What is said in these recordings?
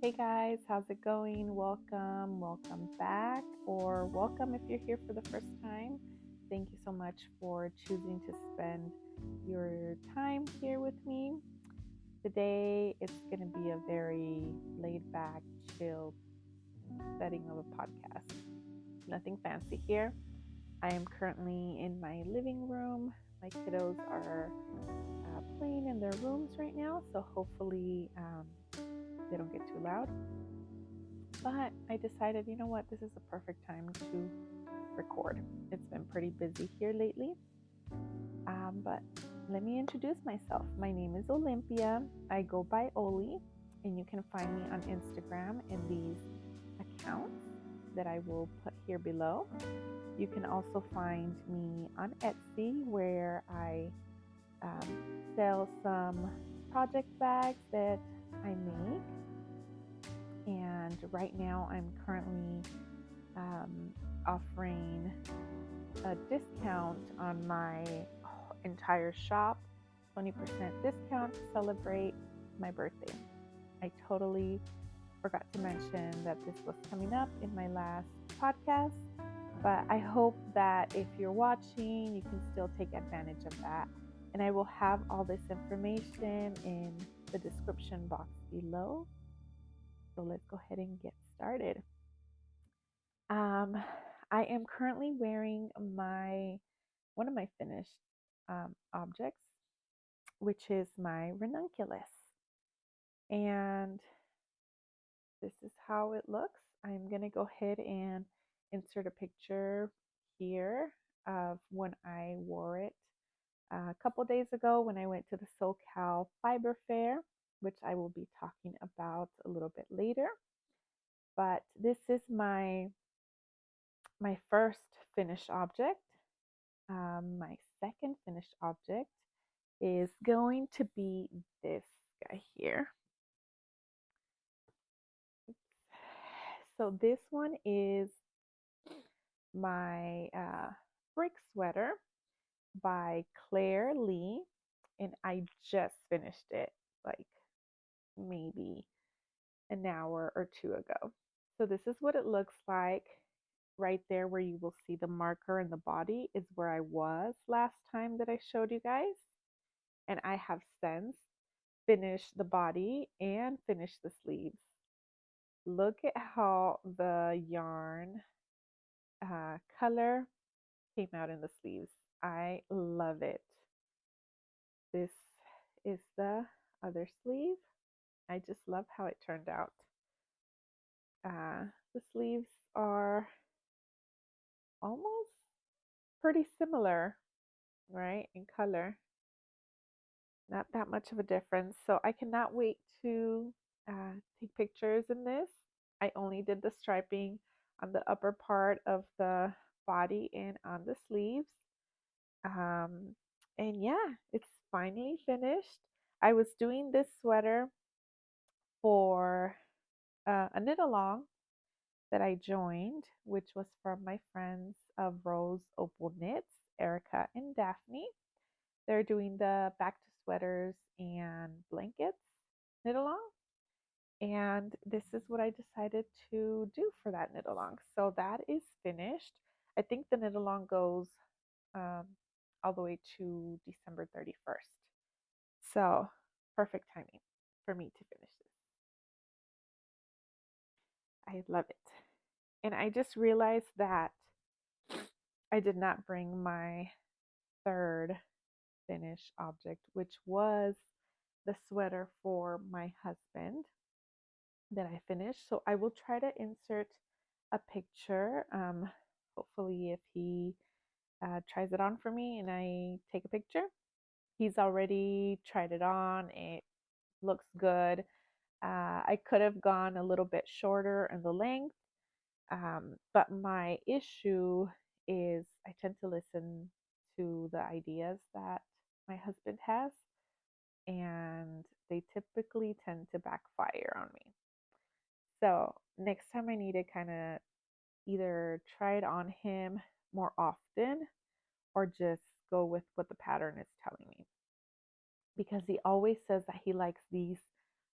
Hey guys, how's it going? Welcome back, or welcome if you're here for the first time. Thank you so much for choosing to spend your time here with me. Today, it's going to be a very laid back, chilled setting of a podcast. Nothing fancy here. I am currently in my living room. My kiddos are playing in their rooms right now, so hopefully they don't get too loud. But I decided, you know what, this is the perfect time to record. It's been pretty busy here lately. But let me introduce myself. My name is Olympia. I go by Oli, and you can find me on Instagram in these accounts that I will put here below. You can also find me on Etsy, where I sell some project bags that I make. And right now I'm currently offering a discount on my entire shop, 20% discount to celebrate my birthday. I totally forgot to mention that this was coming up in my last podcast, but I hope that if you're watching, you can still take advantage of that. And I will have all this information in the description box below. So let's go ahead and get started. I am currently wearing one of my finished objects, which is my Ranunculus. And this is how it looks. I'm going to go ahead and insert a picture here of when I wore it a couple days ago when I went to the SoCal Fiber Fair, which I will be talking about a little bit later. But this is my first finished object. My second finished object is going to be this guy here. So this one is my brick sweater by Claire Lee, and I just finished it like maybe an hour or two ago. So this is what it looks like. Right there where you will see the marker in the body is where I was last time that I showed you guys. And I have since finished the body and finished the sleeves. Look at how the yarn color came out in the sleeves. I love it. This is the other sleeve. I just love how it turned out. The sleeves are almost pretty similar, right, in color. Not that much of a difference. So I cannot wait to take pictures in this. I only did the striping on the upper part of the body and on the sleeves. And yeah, it's finally finished. I was doing this sweater for a knit along that I joined, which was from my friends of Rose Opal Knits, Erica and Daphne. They're doing the back to sweaters and blankets knit along. And this is what I decided to do for that knit along. So that is finished. I think the knit along goes all the way to December 31st. So perfect timing for me to finish this. I love it. And I just realized that I did not bring my third finished object, which was the sweater for my husband that I finished. So I will try to insert a picture. Hopefully, if he tries it on for me and I take a picture. He's already tried it on. It looks good. I could have gone a little bit shorter in the length, but my issue is I tend to listen to the ideas that my husband has, and they typically tend to backfire on me. So next time I need to kind of either try it on him more often or just go with what the pattern is telling me. Because he always says that he likes these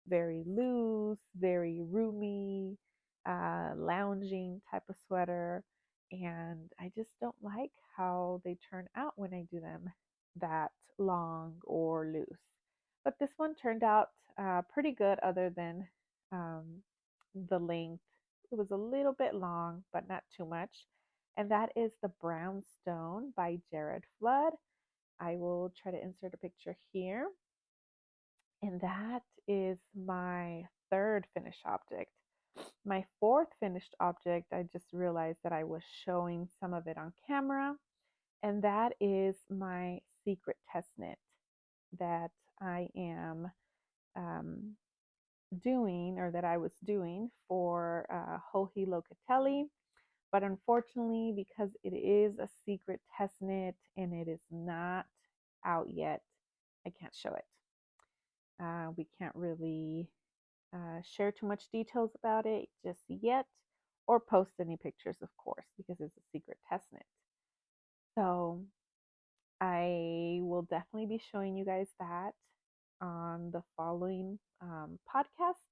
very loose, very roomy, lounging type of sweater. And I just don't like how they turn out when I do them that long or loose. But this one turned out pretty good, other than um, the length. It was a little bit long, but not too much. And that is the Brownstone by Jared Flood. I will try to insert a picture here. And that is my third finished object. My fourth finished object, I just realized that I was showing some of it on camera, and that is my secret test knit that I am doing, or that I was doing for Joji Locatelli. But unfortunately, because it is a secret test knit and it is not out yet, I can't show it. We can't really share too much details about it just yet, or post any pictures, of course, because it's a secret test knit. So I will definitely be showing you guys that on the following podcast,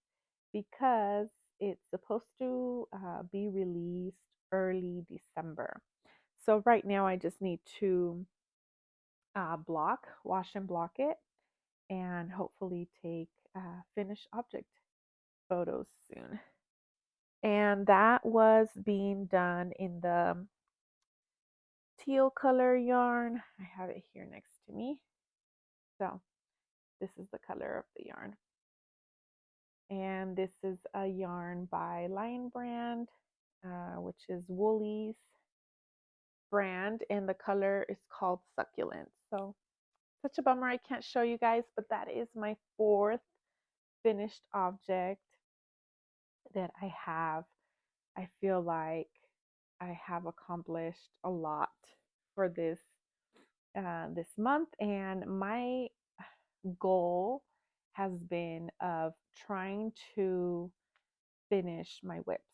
because it's supposed to be released early December. So right now I just need to wash and block it, and hopefully take finished object photos soon. And that was being done in the teal color yarn. I have it here next to me. So this is the color of the yarn. And this is a yarn by Lion Brand, which is Woolly's brand, and the color is called Succulent. So such a bummer I can't show you guys, but that is my fourth finished object that I have. I feel like I have accomplished a lot for this month, and my goal has been of trying to finish my whips,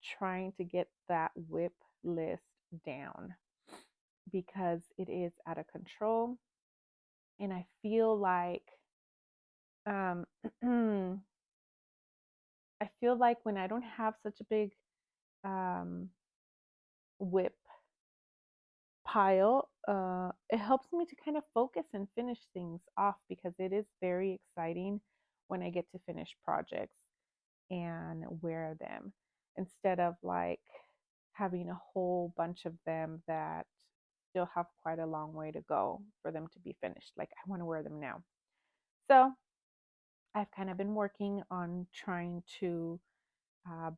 trying to get that whip list down, because it is out of control. And I feel like um, I feel like when I don't have such a big whip pile, it helps me to kind of focus and finish things off, because it is very exciting when I get to finish projects and wear them, instead of like having a whole bunch of them that still have quite a long way to go for them to be finished. Like, I want to wear them now. So I've kind of been working on trying to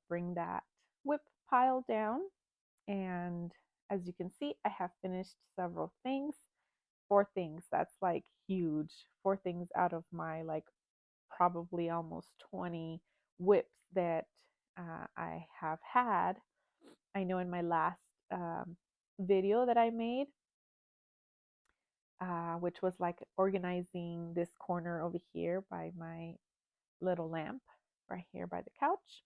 bring that whip pile down. And as you can see, I have finished several things. 4 things, that's like huge. 4 things out of my like probably almost 20 whips that I have had. I know in my last video that I made, which was like organizing this corner over here by my little lamp right here by the couch,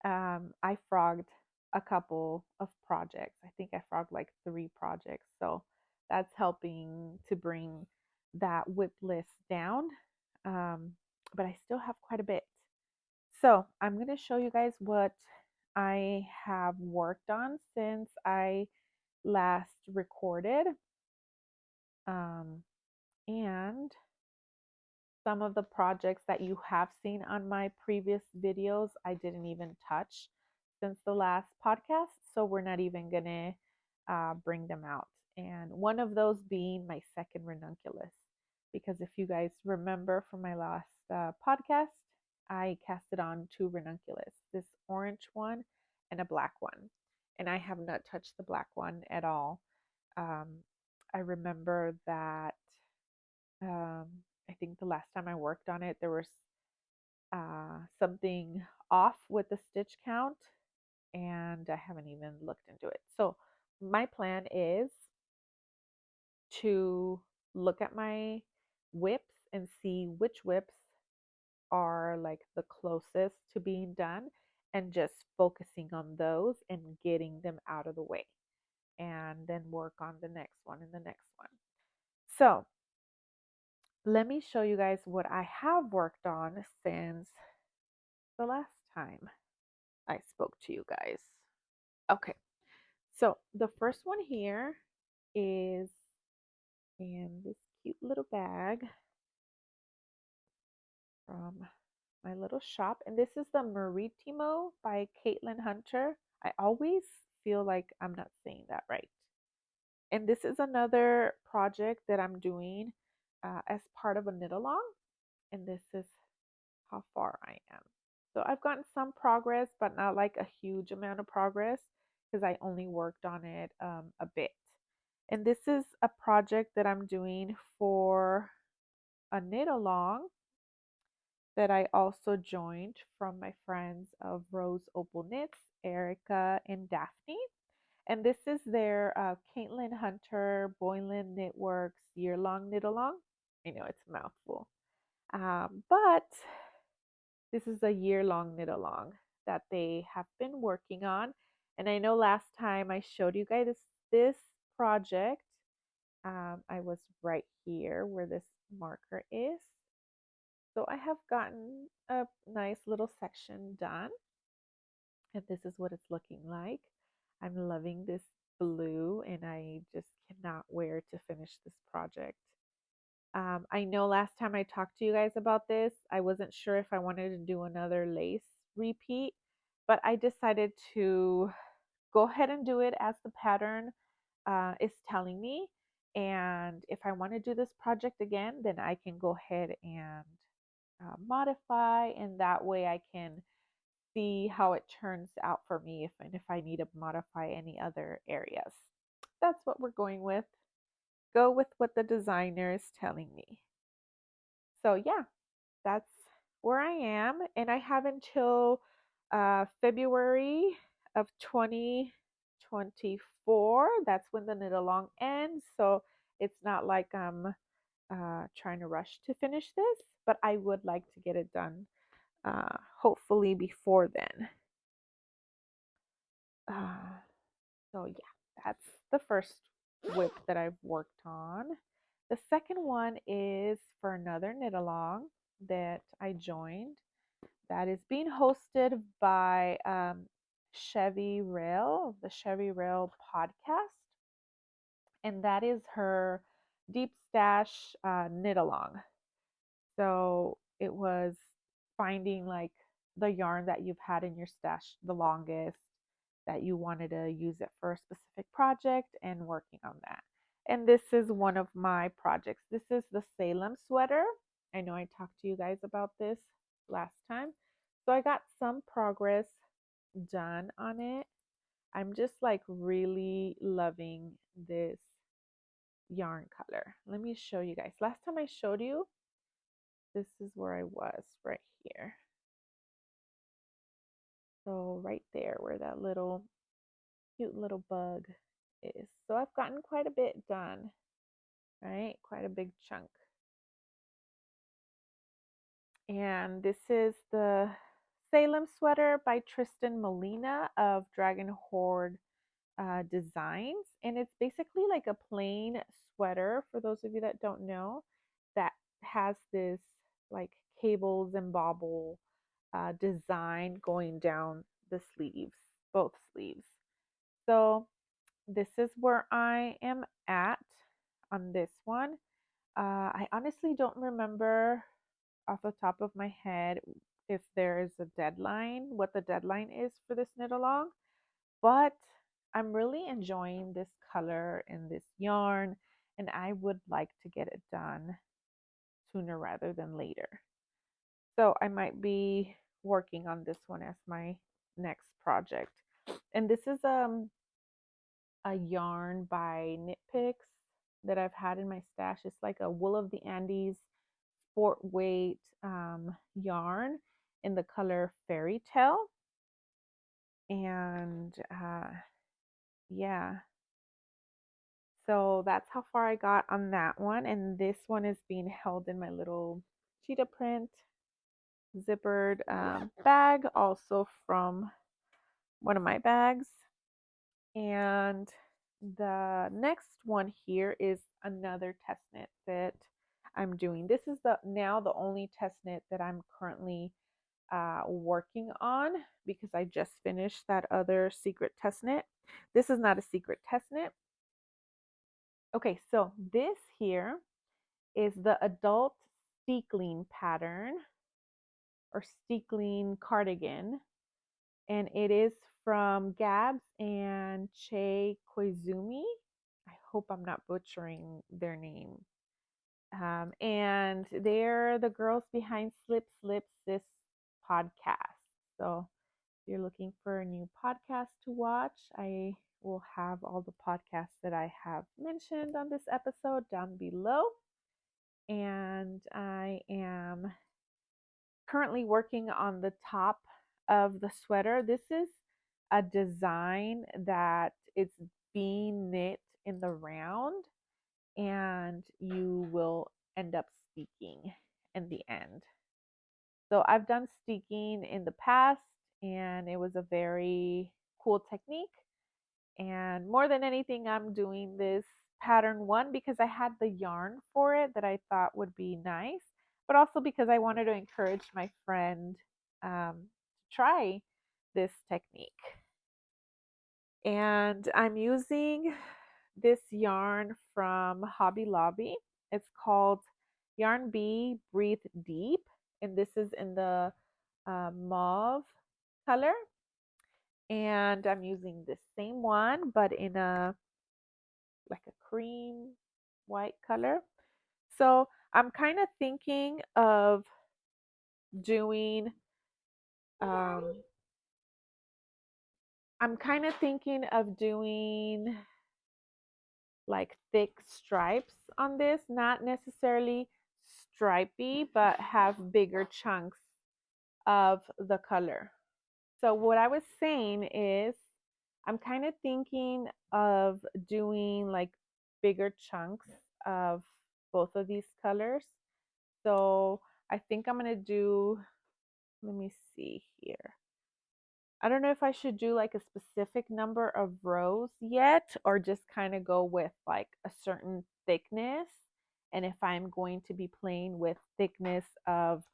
I frogged a couple of projects. I think I frogged like 3 projects. So that's helping to bring that whip list down. But I still have quite a bit. So I'm going to show you guys what I have worked on since I last recorded. And some of the projects that you have seen on my previous videos, I didn't even touch since the last podcast. So we're not even going to bring them out. And one of those being my second ranunculus. Because if you guys remember from my last podcast, I casted on 2 ranunculus, this orange one and a black one. And I have not touched the black one at all. I remember that I think the last time I worked on it, there was something off with the stitch count, and I haven't even looked into it. So my plan is to look at my whips and see which whips are like the closest to being done, and just focusing on those and getting them out of the way, and then work on the next one and the next one. So let me show you guys what I have worked on since the last time I spoke to you guys. Okay, so the first one here is in this cute little bag from my little shop. And this is the Marettimo by Caitlin Hunter. I always feel like I'm not saying that right. And this is another project that I'm doing as part of a knit along. And this is how far I am. So I've gotten some progress, but not like a huge amount of progress because I only worked on it a bit. And this is a project that I'm doing for a knit along that I also joined from my friends of Rose Opal Knits, Erica and Daphne. And this is their Caitlin Hunter Boylan Knitworks year-long knit along. I know it's a mouthful, but this is a year-long knit along that they have been working on. And I know last time I showed you guys this project, I was right here where this marker is. So I have gotten a nice little section done, and this is what it's looking like. I'm loving this blue, and I just cannot wait to finish this project. I know last time I talked to you guys about this, I wasn't sure if I wanted to do another lace repeat, but I decided to go ahead and do it as the pattern is telling me. And if I want to do this project again, then I can go ahead and modify, and that way I can see how it turns out for me if I need to modify any other areas. That's what we're going with. Go with what the designer is telling me. So yeah, that's where I am, and I have until February of 2024. That's when the knit along ends. So it's not like I'm trying to rush to finish this, but I would like to get it done hopefully before then. So yeah, that's the first whip that I've worked on. The second one is for another knit along that I joined that is being hosted by Chevy Rail, the Chevy Rail podcast, and that is her deep stash knit along. So it was finding like the yarn that you've had in your stash the longest, that you wanted to use it for a specific project, and working on that. And this is one of my projects. This is the Salem Sweater. I know I talked to you guys about this last time. So I got some progress done on it. I'm just like really loving this yarn color. Let me show you guys. Last time I showed you, this is where I was right here. So right there where that little cute little bug is. So I've gotten quite a bit done, right? Quite a big chunk. And this is the Salem Sweater by Tristan Molina of Dragon Horde Designs. And it's basically like a plain sweater, for those of you that don't know, that has this like cables and bobble design going down the sleeves, both sleeves. So this is where I am at on this one. I honestly don't remember off the top of my head if there is a deadline, what the deadline is for this knit along, but I'm really enjoying this color and this yarn, and I would like to get it done sooner rather than later. So I might be working on this one as my next project. And this is a yarn by Knit Picks that I've had in my stash. It's like a Wool of the Andes sport weight yarn in the color Fairy Tale. And yeah, so that's how far I got on that one. And this one is being held in my little cheetah print zippered bag, also from one of my bags. And the next one here is another test knit that I'm doing. This is now the only test knit that I'm currently working on because I just finished that other secret test knit. This is not a secret test knit. Okay, so this here is the adult Steekling pattern or Steekling cardigan, and it is from Gabs and Che Koizumi. I hope I'm not butchering their name. And they're the girls behind Slip Slip Sis podcast. So if you're looking for a new podcast to watch, I will have all the podcasts that I have mentioned on this episode down below. And I am currently working on the top of the sweater. This is a design that it's being knit in the round, and you will end up steeking in the end. So I've done steeking in the past, and it was a very cool technique. And more than anything, I'm doing this pattern one because I had the yarn for it that I thought would be nice, but also because I wanted to encourage my friend to try this technique. And I'm using this yarn from Hobby Lobby. It's called Yarn Bee Breathe Deep, and this is in the mauve color. And I'm using the same one, but in a like a cream white color. So I'm kind of thinking of doing um, like thick stripes on this, not necessarily stripy, but have bigger chunks of the color. So what I was saying is I'm kind of thinking of doing like bigger chunks of both of these colors. So I think I'm going to do, let me see here. I don't know if I should do like a specific number of rows yet or just kind of go with like a certain thickness. And if I'm going to be playing with thickness of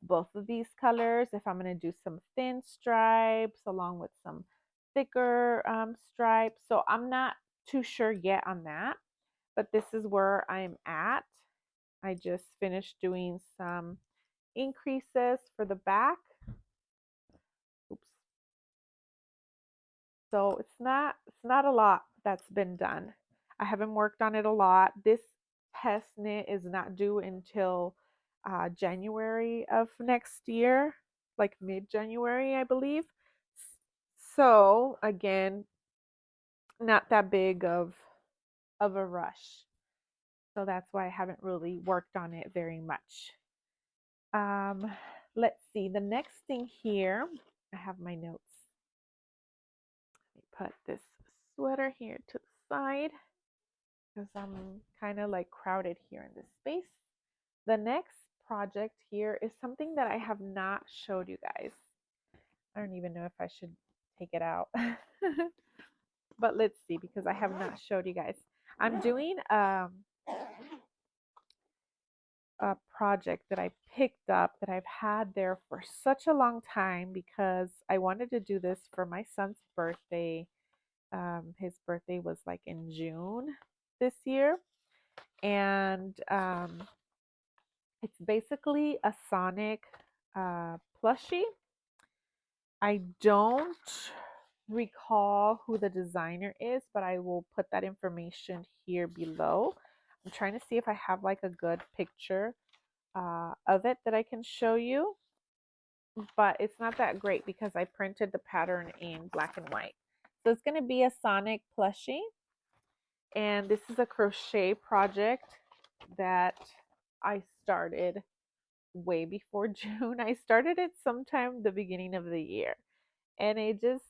both of these colors, if I'm going to do some thin stripes along with some thicker stripes. So I'm not too sure yet on that, but this is where I'm at. I just finished doing some increases for the back. Oops. So it's not a lot that's been done. I haven't worked on it a lot. This test knit is not due until January of next year, like mid-January, I believe. So again, not that big of a rush. So that's why I haven't really worked on it very much. Um, let's see. The next thing here, I have my notes. Let me put this sweater here to the side because I'm kind of like crowded here in this space. The next project here is something that I have not showed you guys. I don't even know if I should take it out. But let's see, because I have not showed you guys. I'm doing a project that I picked up that I've had there for such a long time because I wanted to do this for my son's birthday. His birthday was like in June this year. And it's basically a Sonic plushie. I don't recall who the designer is, but I will put that information here below. I'm trying to see if I have like a good picture of it that I can show you, but it's not that great because I printed the pattern in black and white. So it's going to be a Sonic plushie, and this is a crochet project that I started way before June. I started it sometime the beginning of the year, and it just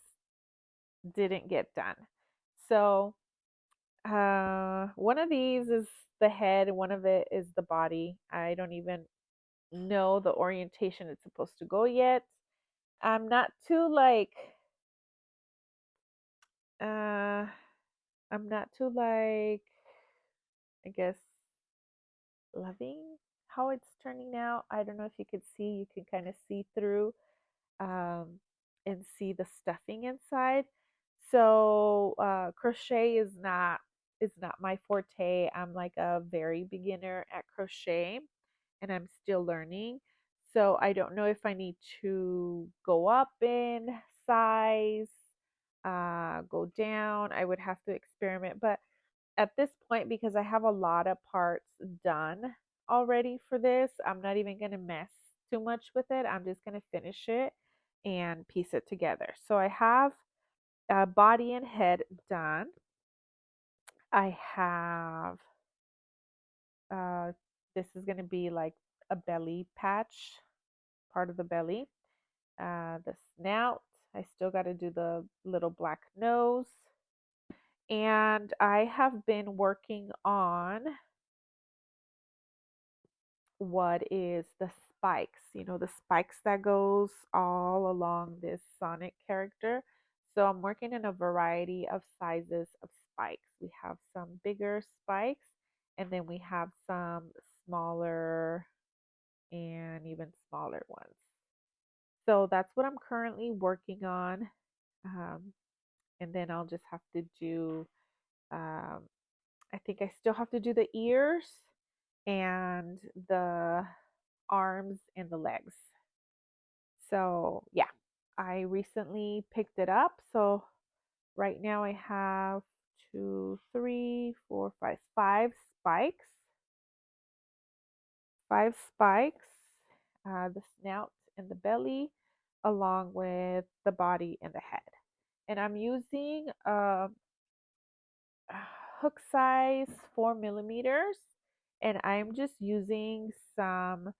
didn't get done. So one of these is the head, one of it is the body. I don't even know the orientation it's supposed to go yet. I'm not too like I'm not too like, I guess, loving how it's turning out. I don't know if you could see, you can kind of see through um, and see the stuffing inside. So crochet is not my forte. I'm like a very beginner at crochet and I'm still learning. So I don't know if I need to go up in size, go down. I would have to experiment. But at this point, because I have a lot of parts done already for this, I'm not even going to mess too much with it. I'm just going to finish it and piece it together. So I have body and head done. I have, uh, this is going to be like a belly patch, part of the belly. The snout, I still got to do the little black nose. And I have been working on what is the spikes, the spikes that goes all along this Sonic character. So I'm working in a variety of sizes of spikes. We have some bigger spikes and then we have some smaller and even smaller ones. So that's what I'm currently working on. Um, and then I'll just have to do, um, I think I still have to do the ears and the arms and the legs. So yeah, I recently picked it up. So right now I have 5 spikes. 5 spikes, the snout and the belly, along with the body and the head. And I'm using hook size 4 millimeters, and I'm just using some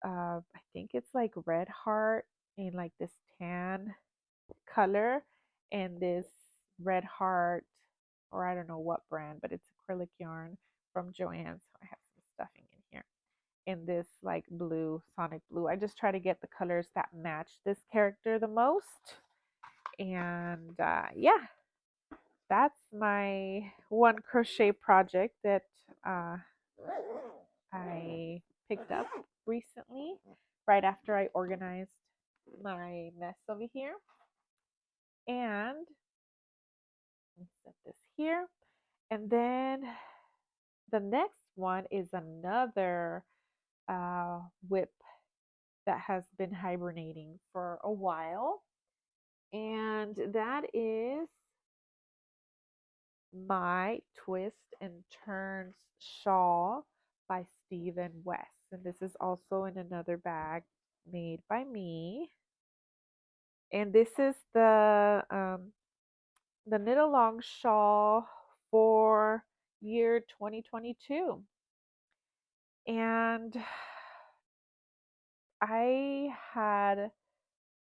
I think it's like red heart in like this tan color and this red heart, or I don't know what brand, but it's acrylic yarn from Joann's. So I have some stuffing in here. In this like blue, sonic blue. I just try to get the colors that match this character the most. And yeah, that's my one crochet project that uh, I picked up recently, right after I organized my mess over here. And let me set this here. And then the next one is another whip that has been hibernating for a while. And that is my Twist and Turns Shawl by Stephen West. And this is also in another bag made by me. And this is the knit along shawl for year 2022. And I had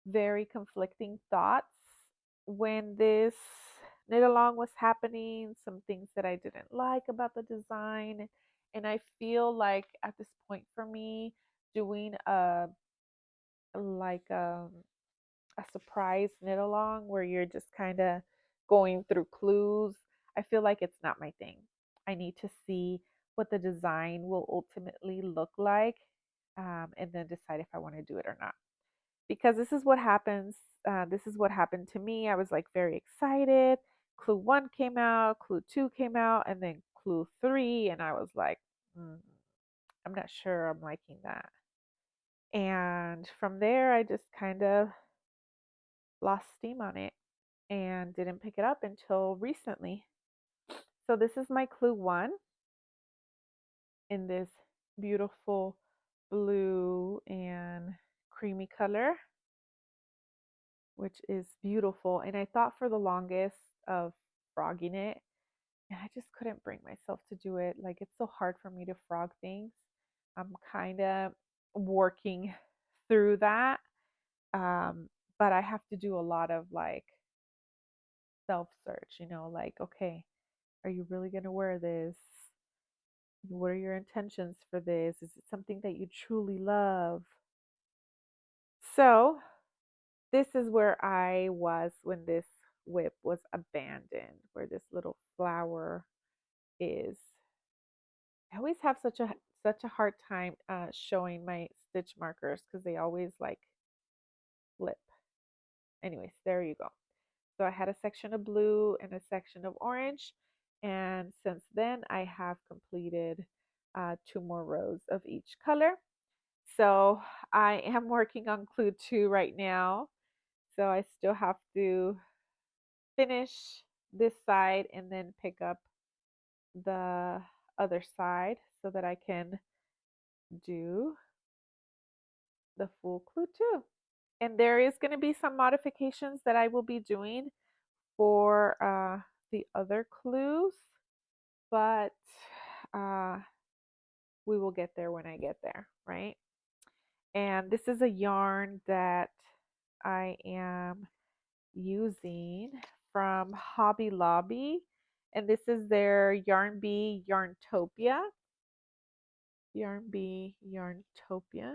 very conflicting thoughts when this knit along was happening, some things that I didn't like about the design. And I feel like at this point for me, doing like a surprise knit along where you're just kind of going through clues, I feel like it's not my thing. I need to see what the design will ultimately look like, and then decide if I want to do it or not. Because this is what happens. This is what happened to me. I was like very excited. Clue 1 came out, Clue 2 came out, and then Clue 3, and I was like, I'm not sure I'm liking that. And from there, I just kind of lost steam on it and didn't pick it up until recently. So this is my Clue 1 in this beautiful blue and creamy color, which is beautiful. And I thought for the longest of frogging it, and I just couldn't bring myself to do it. Like, it's so hard for me to frog things. I'm kind of working through that. But I have to do a lot of like self search, like, okay, are you really going to wear this? What are your intentions for this? Is it something that you truly love? So, this is where I was when this whip was abandoned, where this little flower is. I always have such a hard time showing my stitch markers because they always like flip. Anyways, there you go. So I had a section of blue and a section of orange. And since then, I have completed 2 more rows of each color. So I am working on clue 2 right now. So I still have to finish this side and then pick up the other side so that I can do the full clue 2. And there is going to be some modifications that I will be doing for the other clues, but uh, we will get there when I get there, right? And this is a yarn that I am using from Hobby Lobby, and this is their Yarn Bee Yarntopia. Yarn Bee Yarntopia.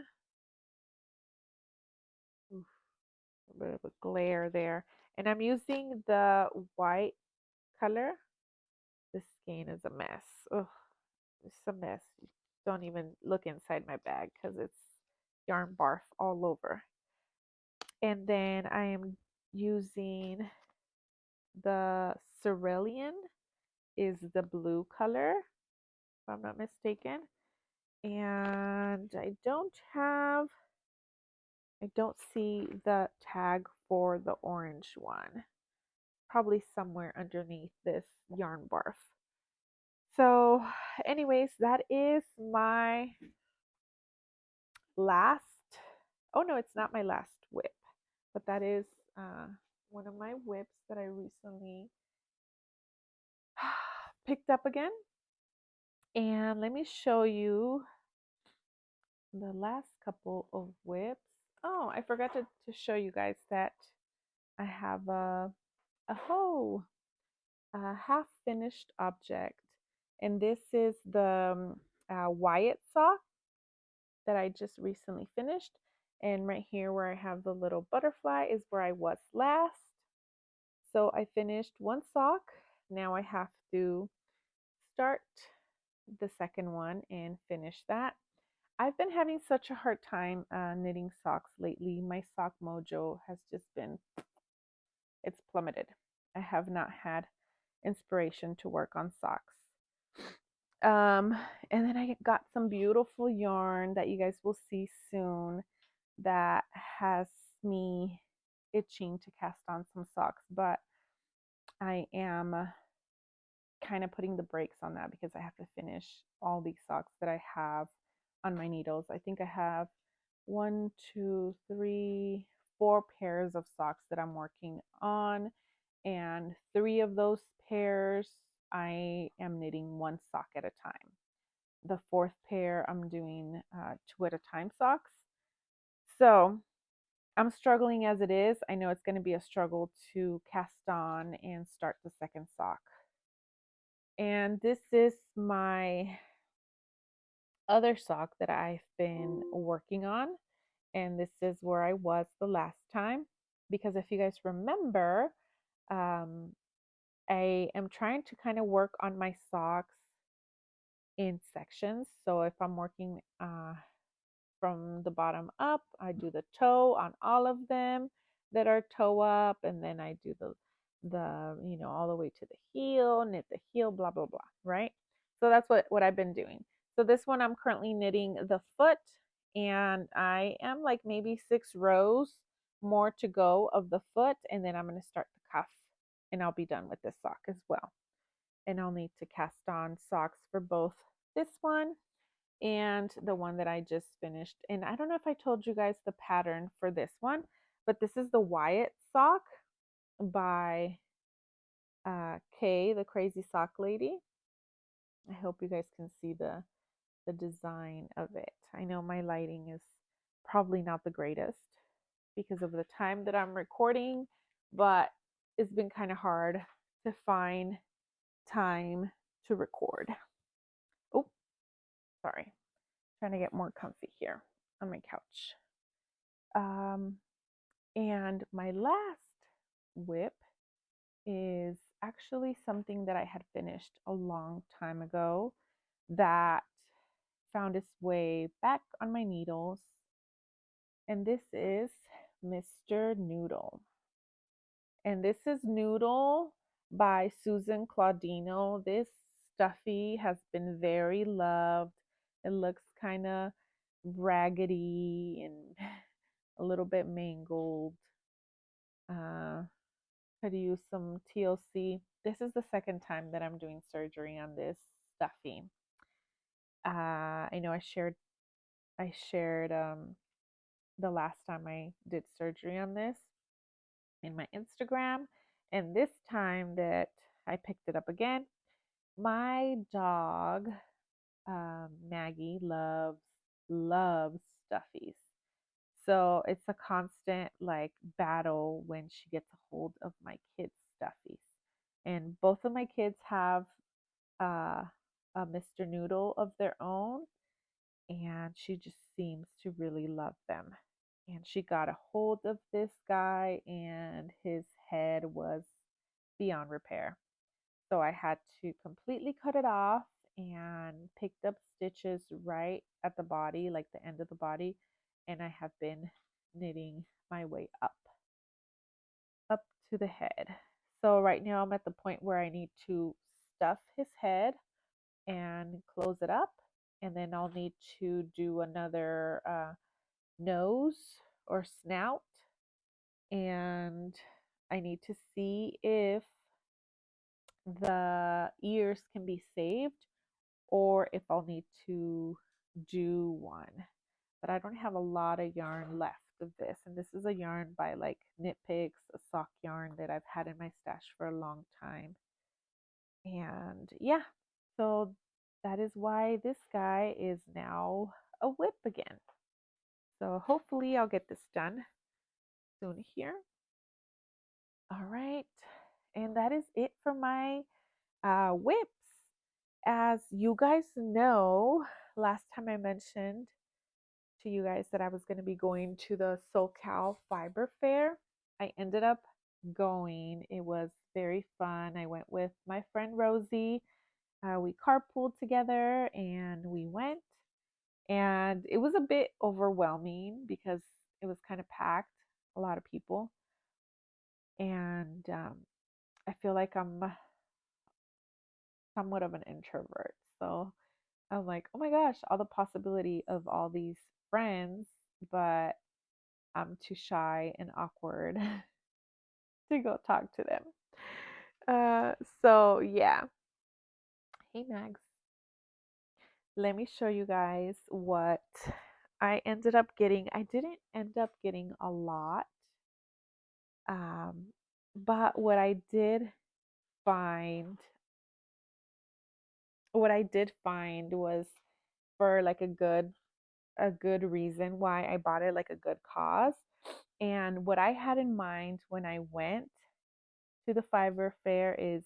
Oof, a bit of a glare there. And I'm using the white color. This skein is a mess. Oh, it's a mess. Don't even look inside my bag because it's yarn barf all over. And then I am using the cerulean is the blue color, if I'm not mistaken. And I don't see the tag for the orange one. Probably somewhere underneath this yarn barf. So anyways, that is my last, oh no, it's not my last whip, but that is one of my whips that I recently picked up again. And let me show you the last couple of whips. Oh, I forgot to show you guys that I have a half finished object. And this is the Wyatt sock that I just recently finished. And right here where I have the little butterfly is where I was last. So I finished one sock. Now I have to start the second one and finish that. I've been having such a hard time knitting socks lately. My sock mojo has just been, it's plummeted. I have not had inspiration to work on socks. And then I got some beautiful yarn that you guys will see soon that has me itching to cast on some socks, but I am kind of putting the brakes on that because I have to finish all these socks that I have on my needles. I think I have 1, 2, 3, 4 pairs of socks that I'm working on, and 3 of those pairs I am knitting one sock at a time. The 4th pair I'm doing 2 at a time socks. So I'm struggling as it is. I know it's going to be a struggle to cast on and start the second sock. And this is my other sock that I've been working on. And this is where I was the last time. Because if you guys remember, I am trying to kind of work on my socks in sections. So if I'm working from the bottom up, I do the toe on all of them that are toe up, and then I do the all the way to the heel, knit the heel, blah blah blah, right? So that's what I've been doing. So this one I'm currently knitting the foot, and I am like maybe 6 rows more to go of the foot, and then I'm going to start the cuff, and I'll be done with this sock as well. And I'll need to cast on socks for both this one and the one that I just finished. And I don't know if I told you guys the pattern for this one, but this is the Wyatt sock by Kay, the Crazy Sock Lady. I hope you guys can see the design of it. I know my lighting is probably not the greatest because of the time that I'm recording, but it's been kind of hard to find time to record. Oh, sorry. Trying to get more comfy here on my couch. And my last whip is actually something that I had finished a long time ago that found its way back on my needles. And this is Mr. Noodle. And this is Noodle by Susan Claudino. This stuffy has been very loved. It looks kind of raggedy and a little bit mangled. Could use some TLC. This is the second time that I'm doing surgery on this stuffy. I know I shared the last time I did surgery on this in my Instagram, and this time that I picked it up again, my dog Maggie loves stuffies. So it's a constant like battle when she gets a hold of my kids' stuffies. And both of my kids have uh, a Mr. Noodle of their own, and she just seems to really love them. And she got a hold of this guy, and his head was beyond repair. So I had to completely cut it off and picked up stitches right at the body, like the end of the body, and I have been knitting my way up to the head. So right now I'm at the point where I need to stuff his head and close it up, and then I'll need to do another nose or snout, and I need to see if the ears can be saved or if I'll need to do one. But I don't have a lot of yarn left of this, and this is a yarn by like Knit Picks, a sock yarn that I've had in my stash for a long time. And yeah, so that is why this guy is now a whip again. So hopefully I'll get this done soon here. All right, and that is it for my whips. As you guys know, last time I mentioned to you guys that I was going to be going to the SoCal Fiber Fair. I ended up going. It was very fun. I went with my friend Rosie. We carpooled together and we went. And it was a bit overwhelming because it was kind of packed, a lot of people. And I feel like I'm somewhat of an introvert. So I'm like, oh my gosh, all the possibility of all these friends, but I'm too shy and awkward to go talk to them. So yeah. Hey Mags. Let me show you guys what I ended up getting. I didn't end up getting a lot. Um, but what I did find was for like a good reason why I bought it, like a good cause. And what I had in mind when I went to the fiber fair is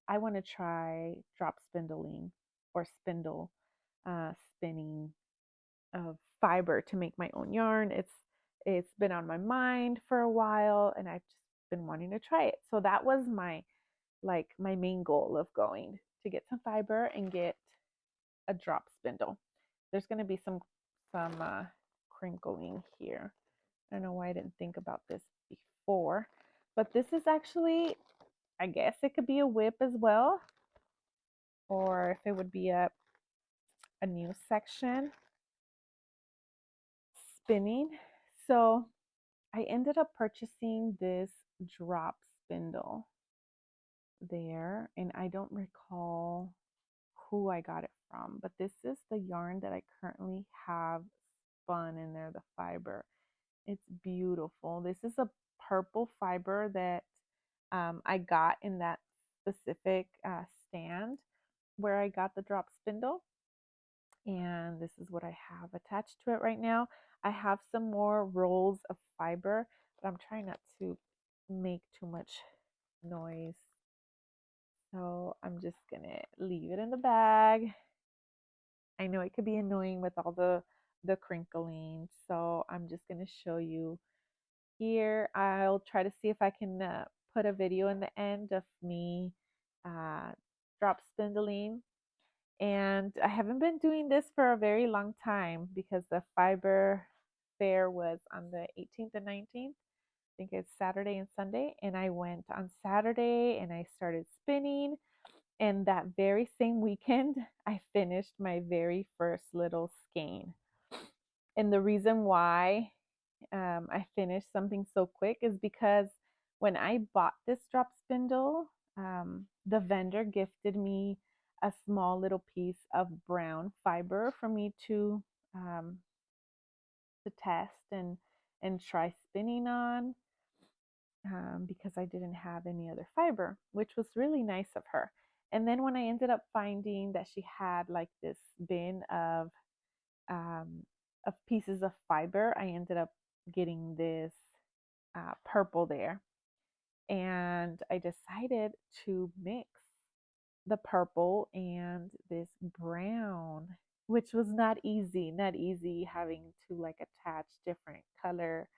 I want to try drop spindling or spindle spinning of fiber to make my own yarn. It's been on my mind for a while and I've just been wanting to try it. So that was my main goal of going to get some fiber and get a drop spindle. There's going to be some crinkling here. I don't know why I didn't think about this before, but this is actually, I guess it could be a whip as well, or if it would be a new section spinning. So I ended up purchasing this drop spindle there, and I don't recall who I got it from, but this is the yarn that I currently have spun in there, the fiber. It's beautiful. This is a purple fiber that I got in that specific stand where I got the drop spindle. And this is what I have attached to it right now. I have some more rolls of fiber, but I'm trying not to make too much noise. So I'm just gonna leave it in the bag. I know it could be annoying with all the crinkling, so I'm just gonna show you here. I'll try to see if I can put a video in the end of me drop spindling. And I haven't been doing this for a very long time because the fiber fair was on the 18th and 19th. I think it's Saturday and Sunday. And I went on Saturday and I started spinning. And that very same weekend, I finished my very first little skein. And the reason why I finished something so quick is because when I bought this drop spindle, the vendor gifted me a small little piece of brown fiber for me um, to test and try spinning on, because I didn't have any other fiber, which was really nice of her. And then when I ended up finding that she had like this bin um, of pieces of fiber, I ended up getting this purple there. And I decided to mix the purple and this brown, which was not easy having to like attach different color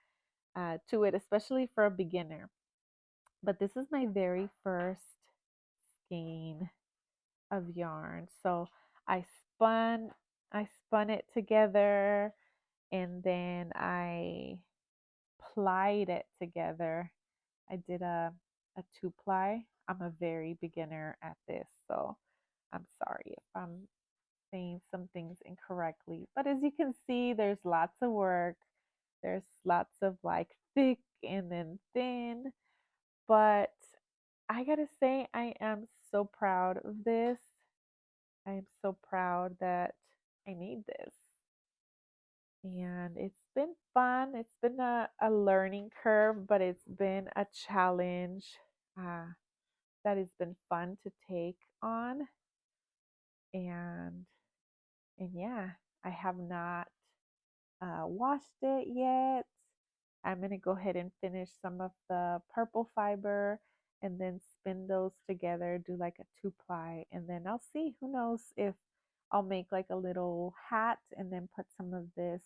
to it, especially for a beginner. But this is my very first skein of yarn. So I spun I spun it together and then I plied it together. I did a two ply. I'm a very beginner at this, so I'm sorry if I'm saying some things incorrectly. But as you can see, there's lots of work. There's lots of like thick and then thin. But I gotta say, I am so proud of this. I am so proud that I made this. And it's been fun. It's been a learning curve, but it's been a challenge uh, that has been fun to take on. And and yeah, I have not washed it yet. I'm going to go ahead and finish some of the purple fiber and then spin those together, do like a two ply, and then I'll see. Who knows if I'll make like a little hat and then put some of this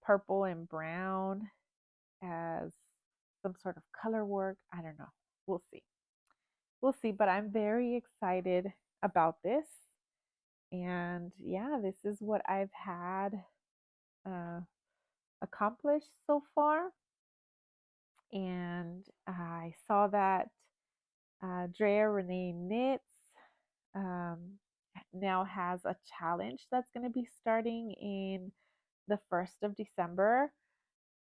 purple and brown as some sort of color work. I don't know. We'll see. We'll see. But I'm very excited about this. And yeah, this is what I've had uh, accomplished so far. And I saw that Drea Renee Knits um, now has a challenge that's going to be starting in the 1st of December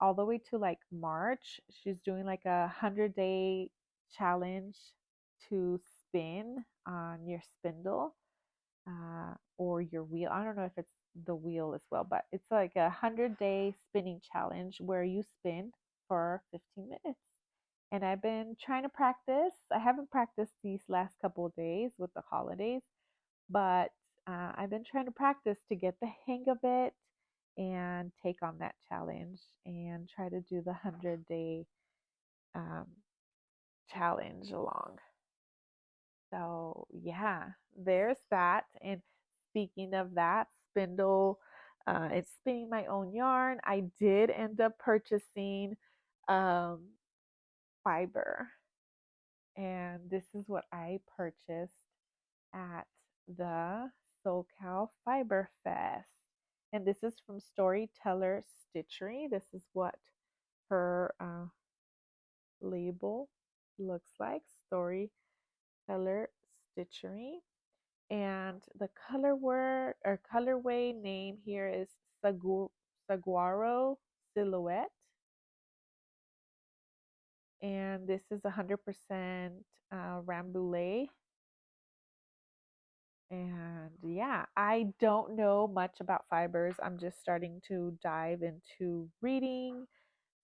all the way to like March. She's doing like 100-day challenge to spin on your spindle or your wheel. I don't know if it's the wheel as well, but it's like 100-day spinning challenge where you spin for 15 minutes. And I've been trying to practice. I haven't practiced these last couple of days with the holidays, but I've been trying to practice to get the hang of it and take on that challenge and try to do the 100-day um, challenge along. So, yeah, there's that. And speaking of that, spindle, it's spinning my own yarn. I did end up purchasing um, fiber, and this is what I purchased at the SoCal Fiber Fest. And this is from Storyteller Stitchery. This is what her label looks like, Storyteller Stitchery. And the colorway name here is Saguaro Silhouette. And this is 100% Rambouillet. And yeah, I don't know much about fibers. I'm just starting to dive into reading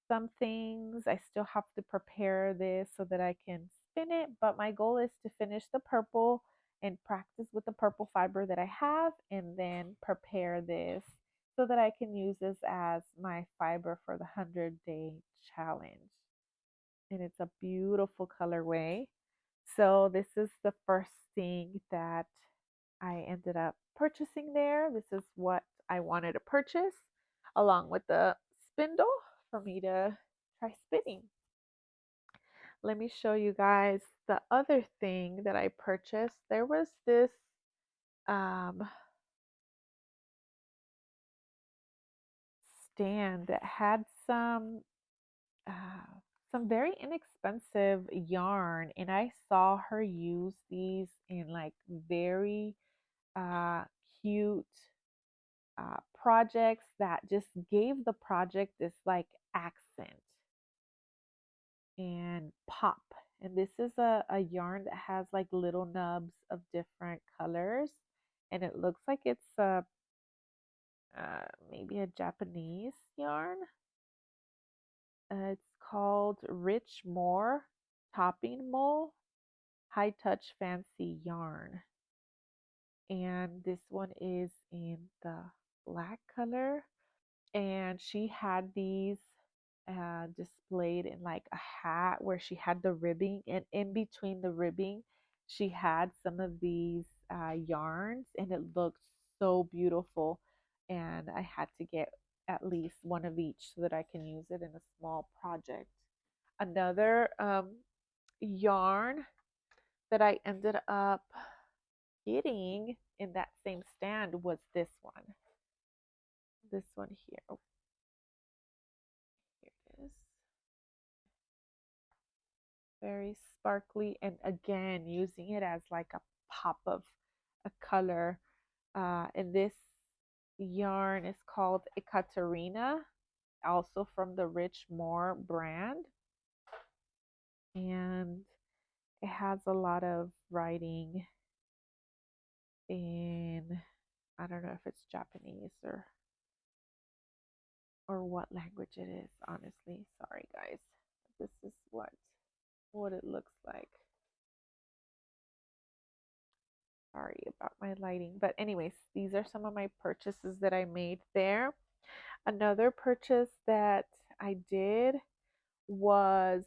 some things. I still have to prepare this so that I can spin it, but my goal is to finish the purple and practice with the purple fiber that I have and then prepare this so that I can use this as my fiber for the 100-day challenge. And it's a beautiful colorway. So this is the first thing that I ended up purchasing there. This is what I wanted to purchase along with the spindle for me to try spinning. Let me show you guys the other thing that I purchased. There was this um, stand that had some very inexpensive yarn, and I saw her use these in like very uh, cute projects that just gave the project this like accent and pop. And this is a yarn that has like little nubs of different colors, and it looks like it's maybe a Japanese yarn. It's called Rich More Topping Mole High Touch Fancy Yarn. And this one is in the black color. And she had these displayed in like a hat where she had the ribbing, and in between the ribbing, she had some of these yarns, and it looked so beautiful. And I had to get at least one of each so that I can use it in a small project. Another yarn that I ended up getting in that same stand was this one. This one here. Oh, here it is. Very sparkly, and again, using it as like a pop of a color. And this yarn is called Ekaterina, also from the Rich More brand. And it has a lot of writing in, I don't know if it's Japanese or what language it is, honestly. Sorry guys. This is what it looks like. Sorry about my lighting. But anyways, these are some of my purchases that I made there. Another purchase that I did was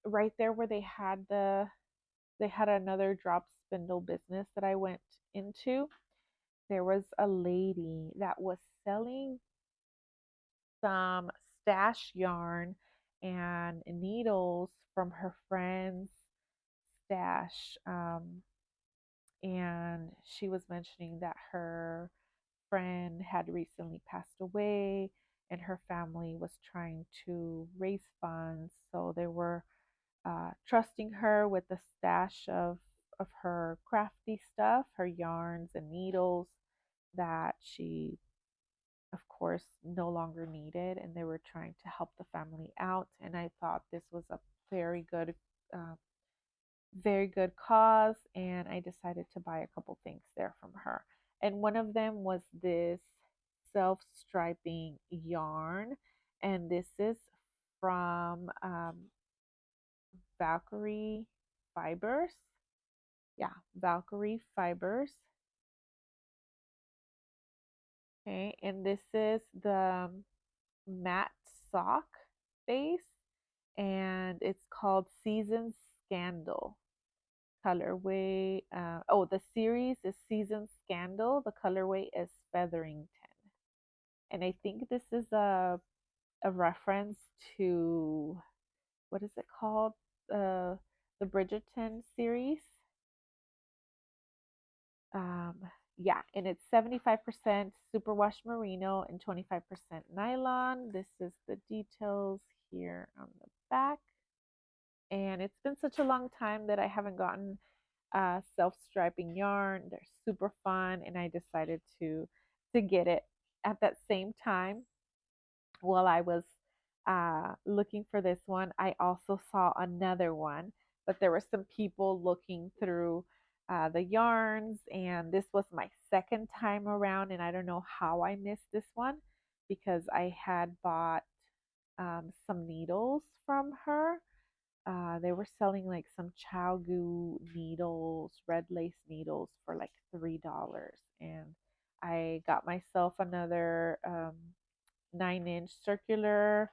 right there where they had another drop spindle business that I went into. There was a lady that was selling some stash yarn and needles from her friend's stash. And she was mentioning that her friend had recently passed away and her family was trying to raise funds. So they were trusting her with the stash of her crafty stuff, her yarns and needles that she, of course, no longer needed. And they were trying to help the family out. And I thought this was a very good uh, very good cause, and I decided to buy a couple things there from her. And one of them was this self-striping yarn, and this is from Valkyrie Fibers. Yeah, Valkyrie Fibers. Okay, and this is the matte sock base, and it's called Season Scandal. Colorway. Oh, the series is Season Scandal. The colorway is Featherington. And I think this is a reference to, what is it called? The Bridgerton series. Um, yeah, and it's 75% superwash merino and 25% nylon. This is the details here on the back. And it's been such a long time that I haven't gotten self-striping yarn. They're super fun, and I decided to get it at that same time. While I was looking for this one, I also saw another one, but there were some people looking through the yarns, and this was my second time around, and I don't know how I missed this one because I had bought some needles from her. They were selling like some Chow needles, red lace needles for like $3. And I got myself another 9-inch circular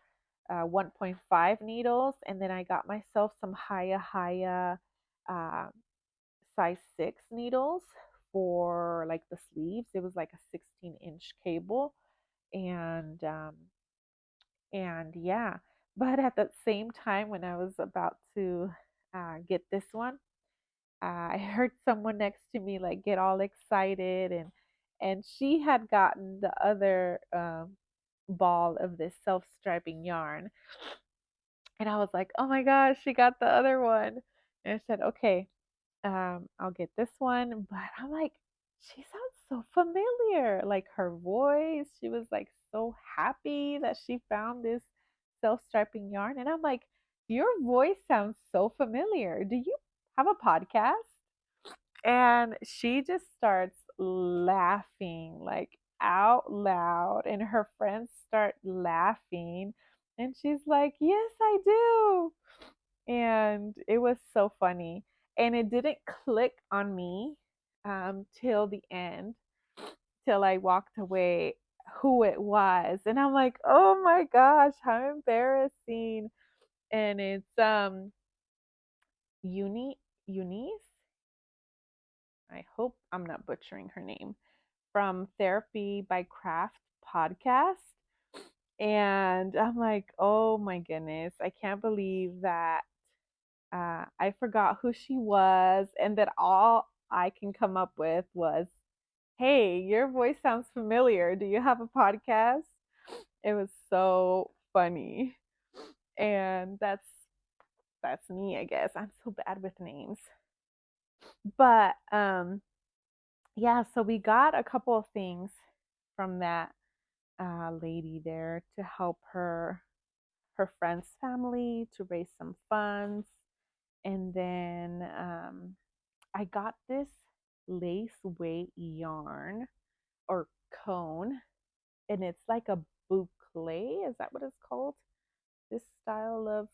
1.5 needles. And then I got myself some Haya uh, size 6 needles for like the sleeves. It was like a 16-inch cable. And yeah, but at the same time, when I was about to get this one, I heard someone next to me like get all excited, and she had gotten the other ball of this self-striping yarn, and I was like, oh my gosh, she got the other one. And I said, okay, I'll get this one. But I'm like, she sounds so familiar. Like her voice, she was like so happy that she found this self-striping yarn. And I'm like, your voice sounds so familiar. Do you have a podcast? And she just starts laughing like out loud, and her friends start laughing. And she's like, yes, I do. And it was so funny. And it didn't click on me till the end, till I walked away, who it was. And I'm like, oh my gosh, how embarrassing. And it's Eunice. I hope I'm not butchering her name, from Therapy by Craft podcast. And I'm like, oh my goodness, I can't believe that I forgot who she was, and that all I can come up with was, hey, your voice sounds familiar. Do you have a podcast? It was so funny. And that's me, I guess. I'm so bad with names. But yeah, so we got a couple of things from that lady there to help her friend's family to raise some funds. And then I got this lace weight yarn or cone, and it's like a boucle. Is that what it's called? This style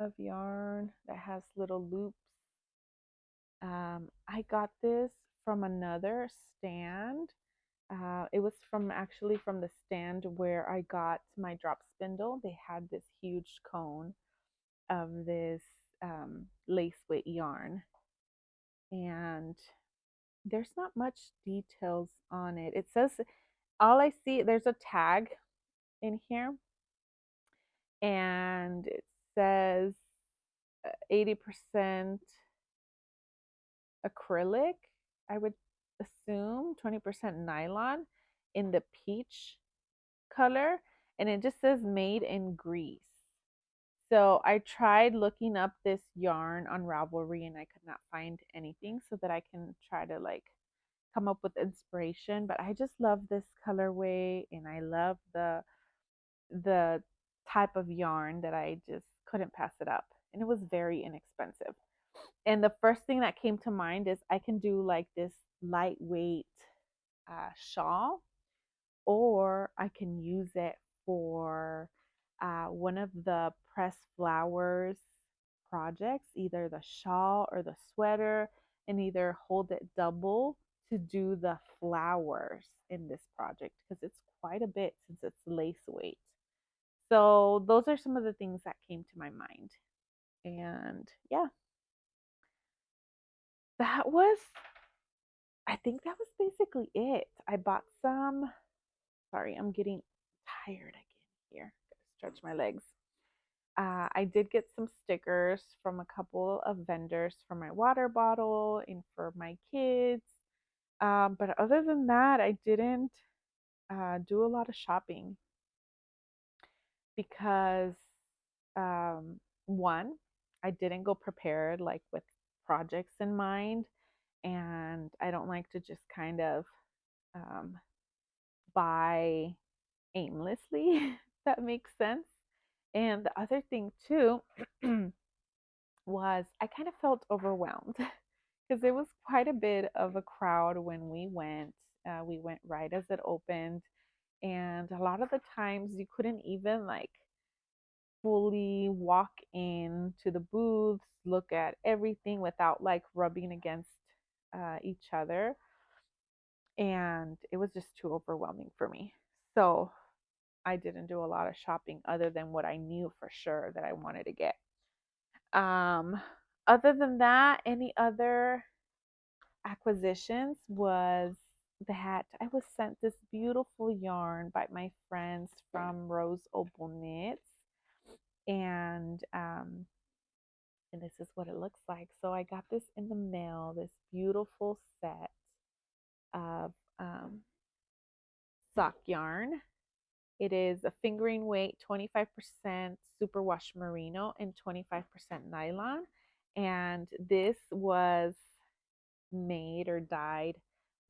of yarn that has little loops. I got this from another stand. It was from actually from the stand where I got my drop spindle. They had this huge cone of this lace weight yarn, and there's not much details on it. It says, all I see, there's a tag in here, and it says 80% acrylic, I would assume, 20% nylon in the peach color, and it just says made in Greece. So I tried looking up this yarn on Ravelry, and I could not find anything so that I can try to like come up with inspiration. But I just love this colorway, and I love the type of yarn that I just couldn't pass it up. And it was very inexpensive. And the first thing that came to mind is I can do like this lightweight shawl, or I can use it for one of the pressed flowers projects, either the shawl or the sweater, and either hold it double to do the flowers in this project, because it's quite a bit since it's lace weight. So those are some of the things that came to my mind. And yeah, that was, I think that was basically it. I bought some, sorry, I'm getting tired again here. Gotta stretch my legs. I did get some stickers from a couple of vendors for my water bottle and for my kids. But other than that, I didn't do a lot of shopping because, one, I didn't go prepared like with projects in mind, and I don't like to just kind of um, buy aimlessly, if that makes sense. And the other thing too was I kind of felt overwhelmed because there was quite a bit of a crowd when we went. We went right as it opened, and a lot of the times you couldn't even like fully walk in to the booths, look at everything without like rubbing against each other. And it was just too overwhelming for me. So I didn't do a lot of shopping other than what I knew for sure that I wanted to get. Um, Other than that, any other acquisitions was that I was sent this beautiful yarn by my friends from Rose Opal Knits, and And this is what it looks like. So I got this in the mail, this beautiful set of sock yarn. It is a fingering weight, 25% superwash merino and 25% nylon. And this was made or dyed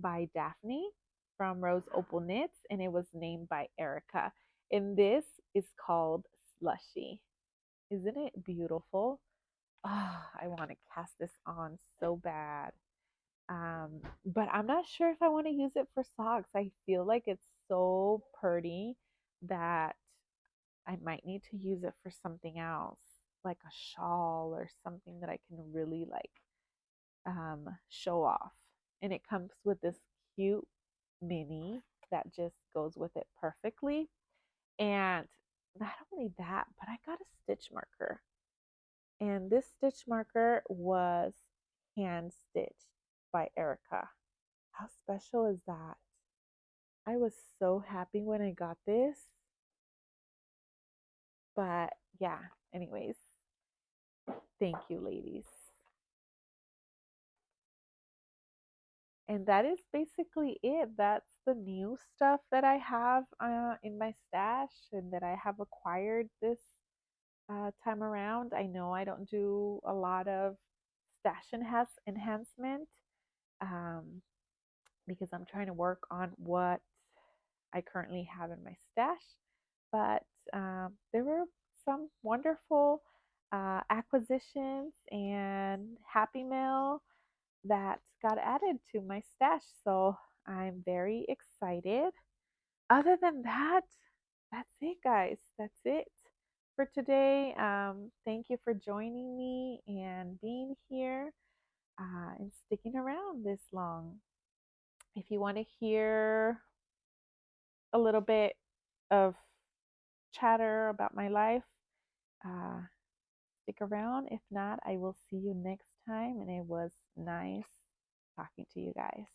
by Daphne from Rose Opal Knits, and it was named by Erica. And this is called Slushy. Isn't it beautiful? Oh, I want to cast this on so bad. But I'm not sure if I want to use it for socks. I feel like it's so pretty that I might need to use it for something else, like a shawl or something that I can really like show off. And it comes with this cute mini that just goes with it perfectly. And not only that, but I got a stitch marker. And this stitch marker was hand stitched by Erica. How special is that? I was so happy when I got this. But yeah, anyways, thank you, ladies. And that is basically it. That's the new stuff that I have in my stash and that I have acquired this time around. I know I don't do a lot of stash enhancement um, because I'm trying to work on what I currently have in my stash. But there were some wonderful acquisitions and Happy Mail that got added to my stash. So I'm very excited. Other than that, that's it, guys. That's it for today. Thank you for joining me and being here and sticking around this long. If you want to hear a little bit of chatter about my life, uh, stick around. If not, I will see you next time. And it was nice talking to you guys.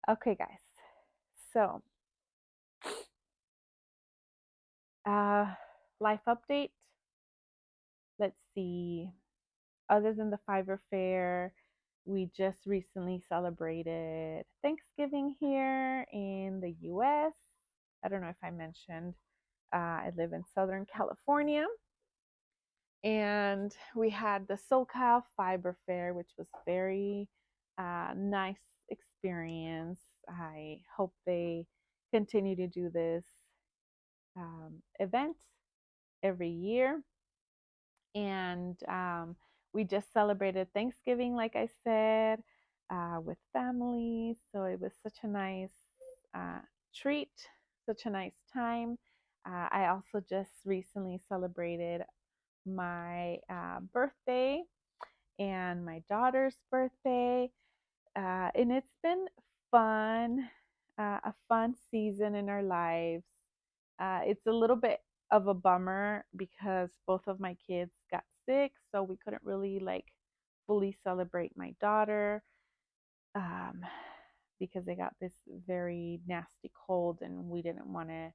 Okay, guys. So, uh, life update. Let's see. Other than the Fiverr Fair, we just recently celebrated Thanksgiving here in the US. I don't know if I mentioned, I live in Southern California. And we had the SoCal Fiber Fair, which was very nice experience. I hope they continue to do this event every year. And we just celebrated Thanksgiving, like I said, with families. So it was such a nice uh, treat, such a nice time. I also just recently celebrated my birthday and my daughter's birthday. And it's been fun, a fun season in our lives. It's a little bit of a bummer because both of my kids got sick, so we couldn't really like fully celebrate my daughter um, because they got this very nasty cold and we didn't want to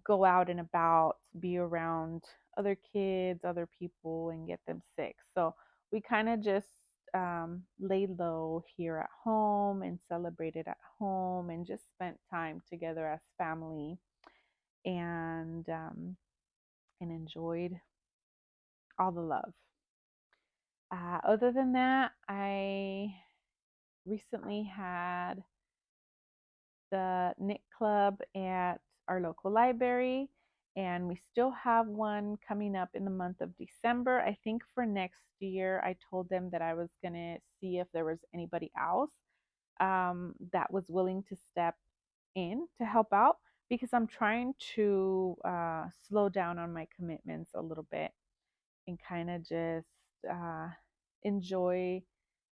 go out and about, be around other kids, other people, and get them sick. So we kind of just laid low here at home and celebrated at home and just spent time together as family and enjoyed all the love. Other than that, I recently had the knit club at our local library, and we still have one coming up in the month of December. I think for next year, I told them that I was going to see if there was anybody else that was willing to step in to help out because I'm trying to slow down on my commitments a little bit and kind of just enjoy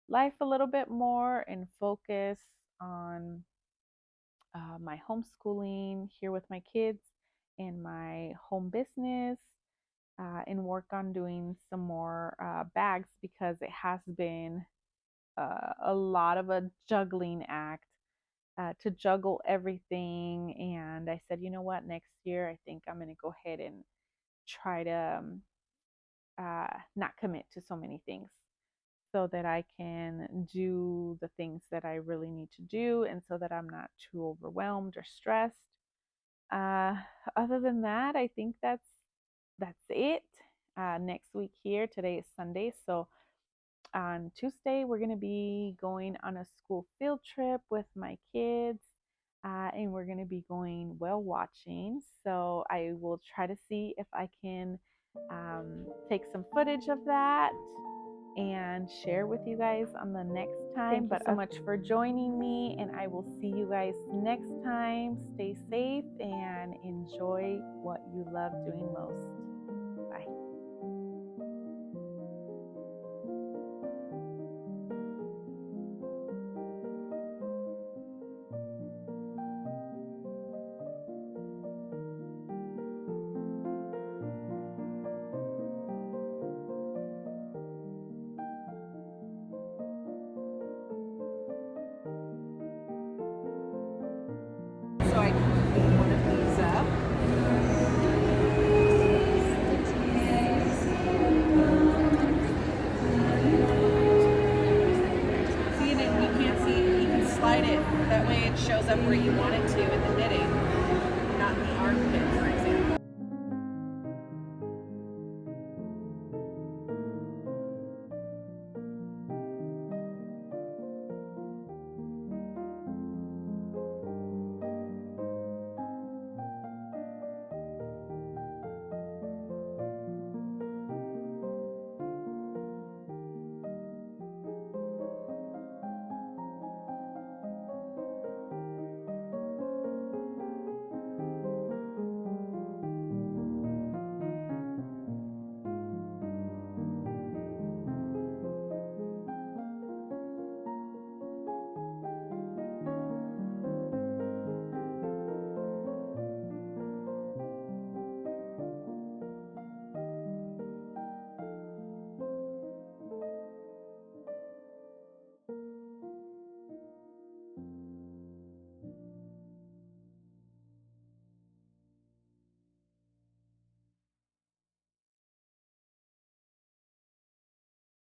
life a little bit more and focus on my homeschooling here with my kids and my home business and work on doing some more bags because it has been a lot of a juggling act to juggle everything. And I said, you know what, next year I think I'm going to go ahead and try to not commit to so many things, so that I can do the things that I really need to do, and so that I'm not too overwhelmed or stressed. Uh, Other than that, I think that's it. Next week here, today is Sunday, so on Tuesday we're going to be going on a school field trip with my kids, and we're going to be going whale watching. So I will try to see if I can take some footage of that and share with you guys on the next time. Thank you so much for joining me, and I will see you guys next time. Stay safe and enjoy what you love doing most. Bye. So I can clean one of these up. See, and you can't see it. You can slide it. That way it shows up where you want it to.